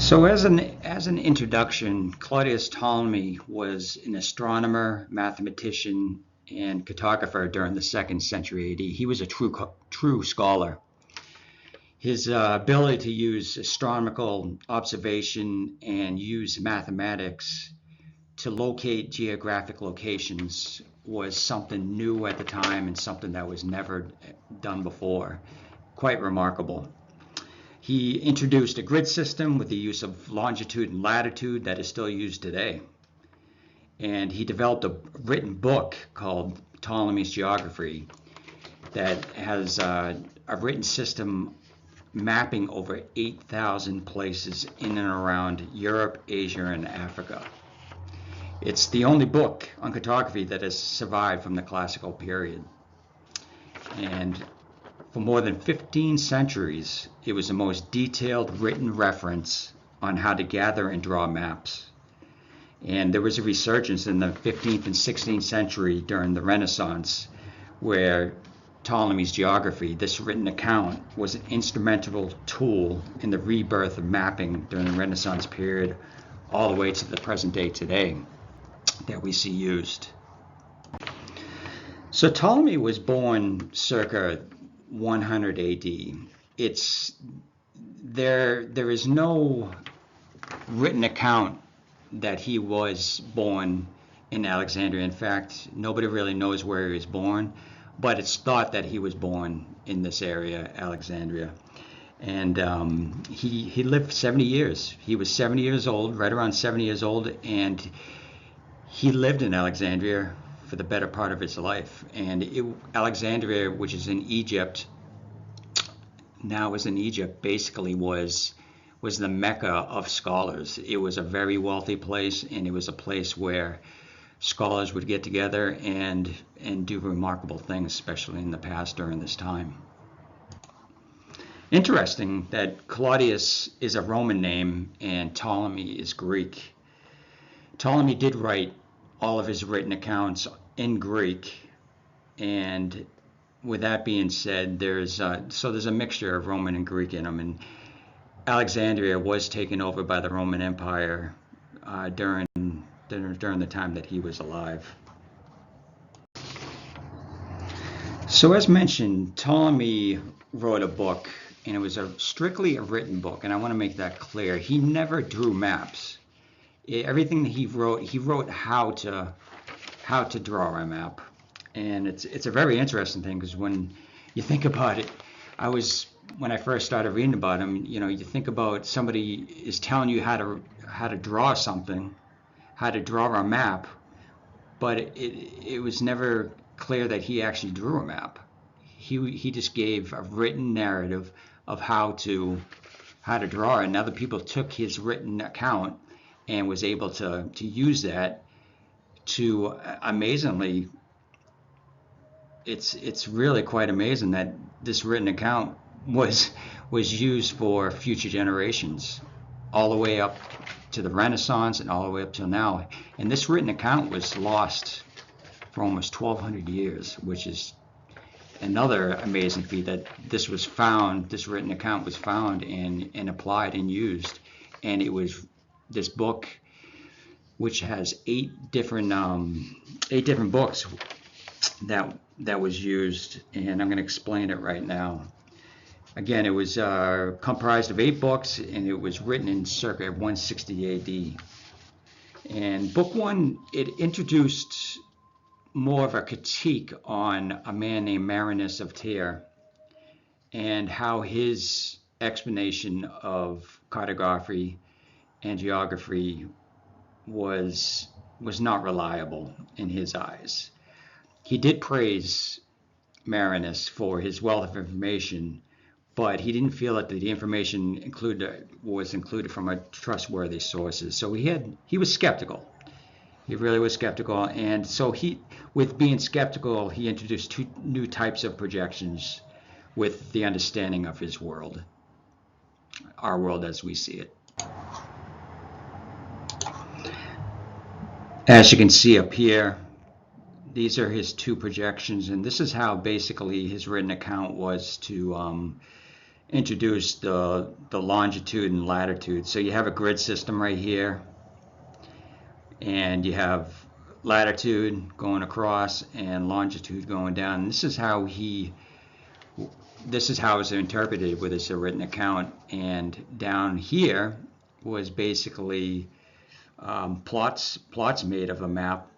So as an introduction, Claudius Ptolemy was an astronomer, mathematician, and cartographer during the 2nd century AD. He was a true scholar. His ability to use astronomical observation and use mathematics to locate geographic locations was something new at the time and something that was never done before. Quite remarkable. He introduced a grid system with the use of longitude and latitude that is still used today. And he developed a written book called Ptolemy's Geography that has a written system mapping over 8,000 places in and around Europe, Asia, and Africa. It's the only book on cartography that has survived from the classical period. And for more than 15 centuries, it was the most detailed written reference on how to gather and draw maps. And there was a resurgence in the 15th and 16th century during the Renaissance, where Ptolemy's Geography, this written account, was an instrumental tool in the rebirth of mapping during the Renaissance period, all the way to the present day today that we see used. So Ptolemy was born circa 100 AD. There is no written account that he was born in Alexandria. In fact, nobody really knows where he was born, but it's thought that he was born in this area, Alexandria. And he lived 70 years. He was 70 years old, right around 70 years old, and he lived in Alexandria for the better part of his life. And Alexandria, which is in Egypt, basically was the Mecca of scholars. It was a very wealthy place, and it was a place where scholars would get together and do remarkable things, especially in the past during this time. Interesting that Claudius is a Roman name and Ptolemy is Greek. Ptolemy did write all of his written accounts in Greek, and with that being said, there's a mixture of Roman and Greek in them. And Alexandria was taken over by the Roman Empire during the time that he was alive. So as mentioned, Ptolemy wrote a book, and it was strictly a written book, and I want to make that clear. He never drew maps. Everything that he wrote how to draw a map. And it's a very interesting thing, because when you think about it, when I first started reading about him, you think about somebody is telling you how to draw something, how to draw a map, but it was never clear that he actually drew a map. He just gave a written narrative of how to draw, and other people took his written account and was able to use that to amazingly. It's really quite amazing that this written account was used for future generations, all the way up to the Renaissance and all the way up till now. And this written account was lost for almost 1,200 years, which is another amazing feat, that this written account was found and applied and used. And it was this book, which has eight different books that was used, and I'm going to explain it right now. Again, it was comprised of 8 books, and it was written in circa 160 AD. And book 1, it introduced more of a critique on a man named Marinus of Tyre and how his explanation of cartography and geography was not reliable in his eyes. He did praise Marinus for his wealth of information, but he didn't feel that the information was included from a trustworthy sources. So he was skeptical. He really was skeptical, and so with being skeptical, he introduced 2 new types of projections with the understanding of his world, our world as we see it. As you can see up here, these are his 2 projections, and this is how basically his written account was to introduced the longitude and latitude. So you have a grid system right here, and you have latitude going across and longitude going down. And this is how it's interpreted with this written account. And down here was basically plots made of a map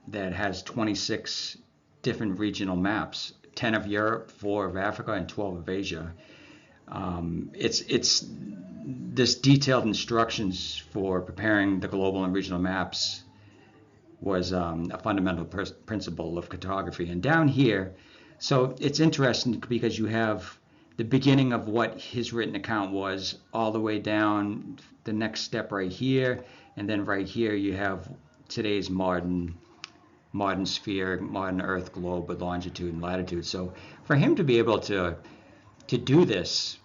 that has 26 different regional maps, 10 of Europe, 4 of Africa, and 12 of Asia. It's this detailed instructions for preparing the global and regional maps was a fundamental principle of cartography. And down here, so it's interesting because you have the beginning of what his written account was all the way down the next step right here, and then right here you have today's modern sphere, modern Earth globe with longitude and latitude. So for him to be able to do this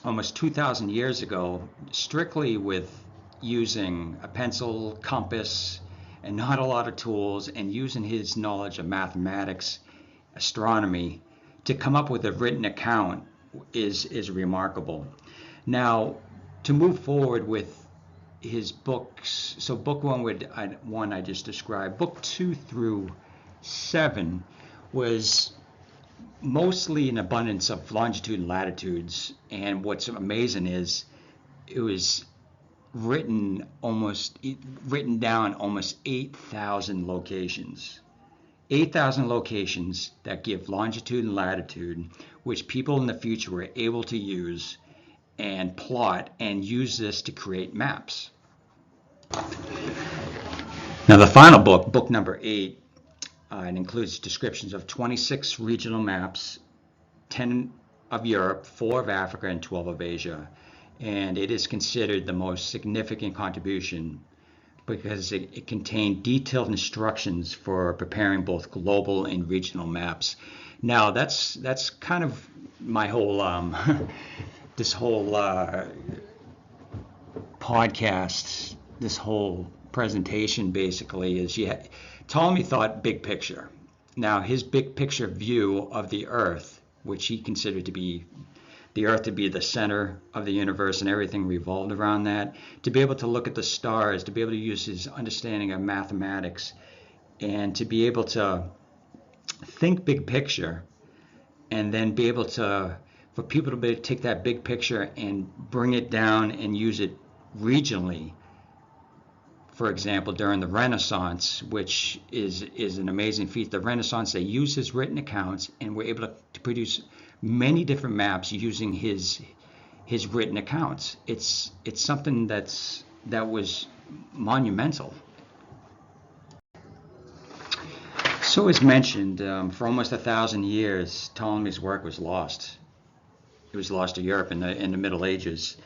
almost 2,000 years ago, strictly with using a pencil, compass, and not a lot of tools, and using his knowledge of mathematics, astronomy, to come up with a written account is remarkable. Now, to move forward with his books, so book one I just described. Book 2 through 7 was mostly an abundance of longitude and latitudes, and what's amazing is it was written down almost 8,000 locations. 8,000 locations that give longitude and latitude, which people in the future were able to use and plot and use this to create maps. Now the final book, book number 8, it includes descriptions of 26 regional maps, 10 of Europe, 4 of Africa, and 12 of Asia. And it is considered the most significant contribution because it contained detailed instructions for preparing both global and regional maps. Now that's kind of my whole this whole podcast, this whole presentation basically is Ptolemy thought big picture. Now his big picture view of the Earth, which he considered to be the Earth to be the center of the universe and everything revolved around that, to be able to look at the stars, to be able to use his understanding of mathematics, and to be able to think big picture, and then be able to, for people to be able to take that big picture and bring it down and use it regionally. For example, during the Renaissance, which is an amazing feat, the Renaissance, they used his written accounts and were able to produce many different maps using his written accounts. It's something that was monumental. So as mentioned, for almost 1,000 years, Ptolemy's work was lost. It was lost to Europe in the Middle Ages.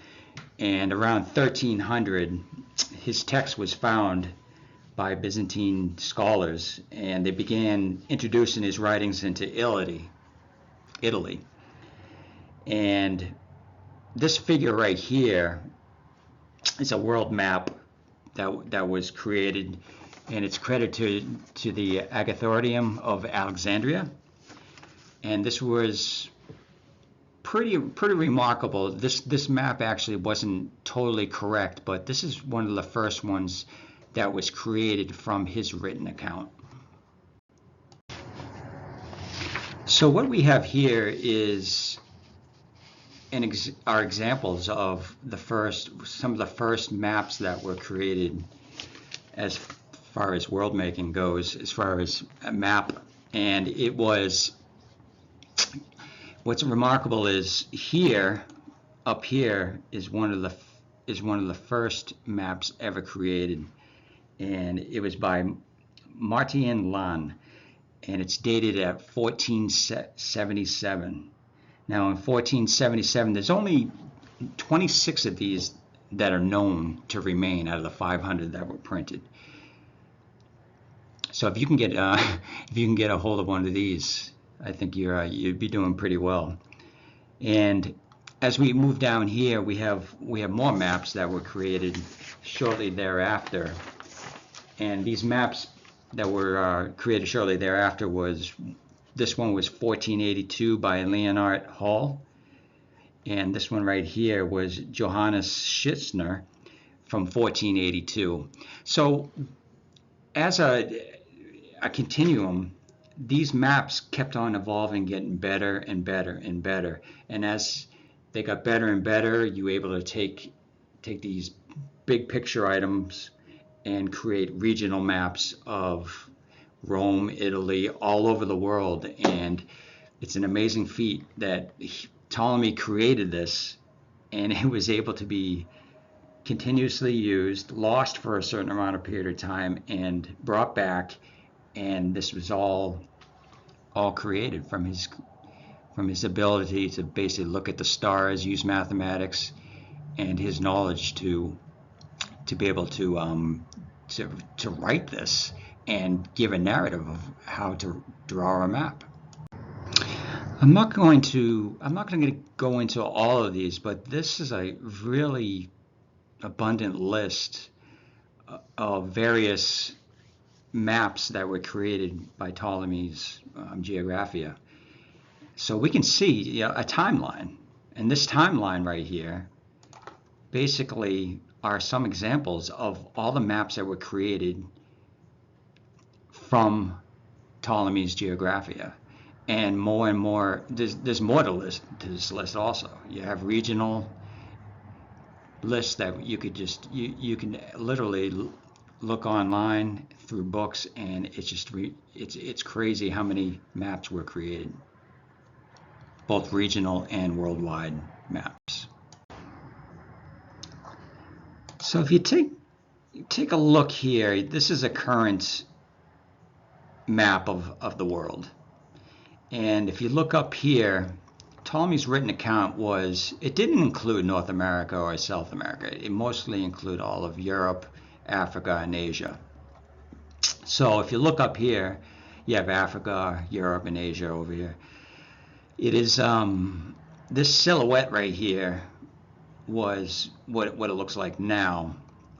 And around 1300, his text was found by Byzantine scholars, and they began introducing his writings into Italy. And this figure right here is a world map that was created, and it's credited to the Agathorium of Alexandria. And this was pretty remarkable. This map actually wasn't totally correct, but this is one of the first ones that was created from his written account. So what we have here is are examples of some of the first maps that were created as far as world making goes, as far as a map. And it was, what's remarkable is up here is one of the first maps ever created, and it was by Martin Lann, and it's dated at 1477. Now in 1477, there's only 26 of these that are known to remain out of the 500 that were printed. So if you can get a hold of one of these, I think you'd be doing pretty well. And as we move down here, we have more maps that were created shortly thereafter. And these maps that were created shortly thereafter this one was 1482 by Leonard Hall, and this one right here was Johannes Schitzner from 1482. So as a continuum, these maps kept on evolving, getting better and better and better. And as they got better and better, you were able to take these big picture items and create regional maps of Rome, Italy, all over the world. And it's an amazing feat that Ptolemy created this, and it was able to be continuously used, lost for a certain amount of period of time, and brought back. And this was all created from his ability to basically look at the stars, use mathematics, and his knowledge to be able to write this and give a narrative of how to draw a map. I'm not going to go into all of these, but this is a really abundant list of various maps that were created by Ptolemy's Geographia. So we can see a timeline, and this timeline right here basically are some examples of all the maps that were created from Ptolemy's Geographia. And more, there's more to this list also. You have regional lists that you could you can literally look online through books, and it's crazy how many maps were created, both regional and worldwide maps. So if you take a look here, this is a current map of the world. And if you look up here, Ptolemy's written account it didn't include North America or South America. It mostly included all of Europe, Africa, and Asia. So if you look up here, you have Africa, Europe, and Asia over here. It is this silhouette right here was what it looks like now,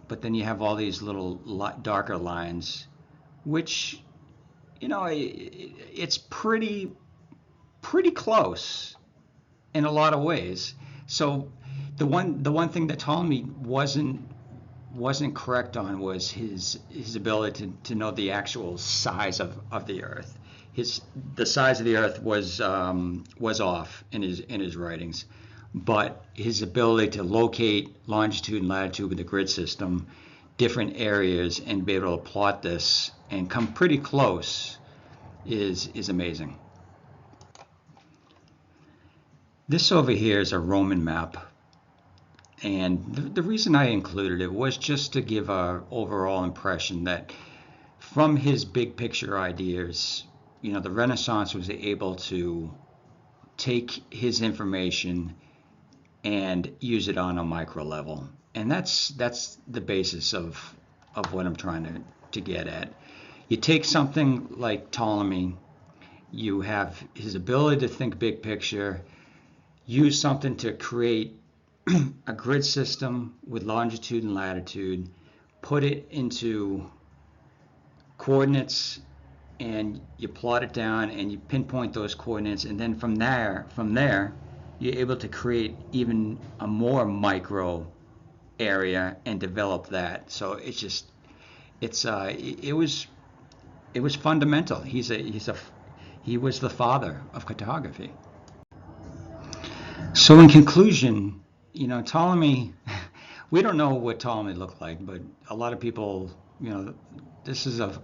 but then you have all these little darker lines, which it's pretty close in a lot of ways. So the one thing that Ptolemy wasn't correct on was his ability to know the actual size of the Earth. The size of the Earth was off in his writings, but his ability to locate longitude and latitude with the grid system, different areas, and be able to plot this and come pretty close is amazing. This over here is a Roman map, and the reason I included it was just to give an overall impression that from his big picture ideas, the Renaissance was able to take his information and use it on a micro level. And that's the basis of what I'm trying to get at. You take something like Ptolemy, you have his ability to think big picture, use something to create a grid system with longitude and latitude, put it into coordinates, and you plot it down and you pinpoint those coordinates, and then from there you're able to create even a more micro area and develop that. So it was fundamental. He was the father of cartography. So in conclusion, Ptolemy, we don't know what Ptolemy looked like, but a lot of people, this is a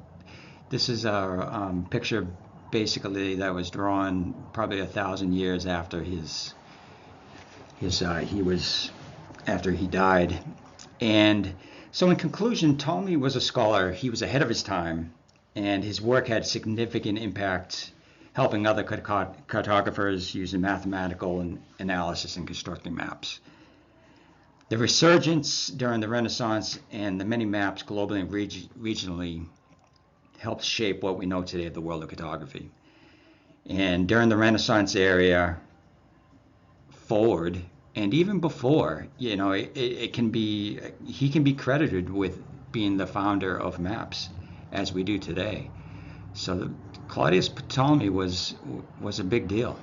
picture basically that was drawn probably 1,000 years after after he died. And so in conclusion, Ptolemy was a scholar. He was ahead of his time, and his work had significant impact, helping other cartographers using mathematical analysis and constructing maps. The resurgence during the Renaissance and the many maps globally and regionally helped shape what we know today of the world of cartography. And during the Renaissance era forward, and even before, he can be credited with being the founder of maps as we do today. So Claudius Ptolemy was a big deal.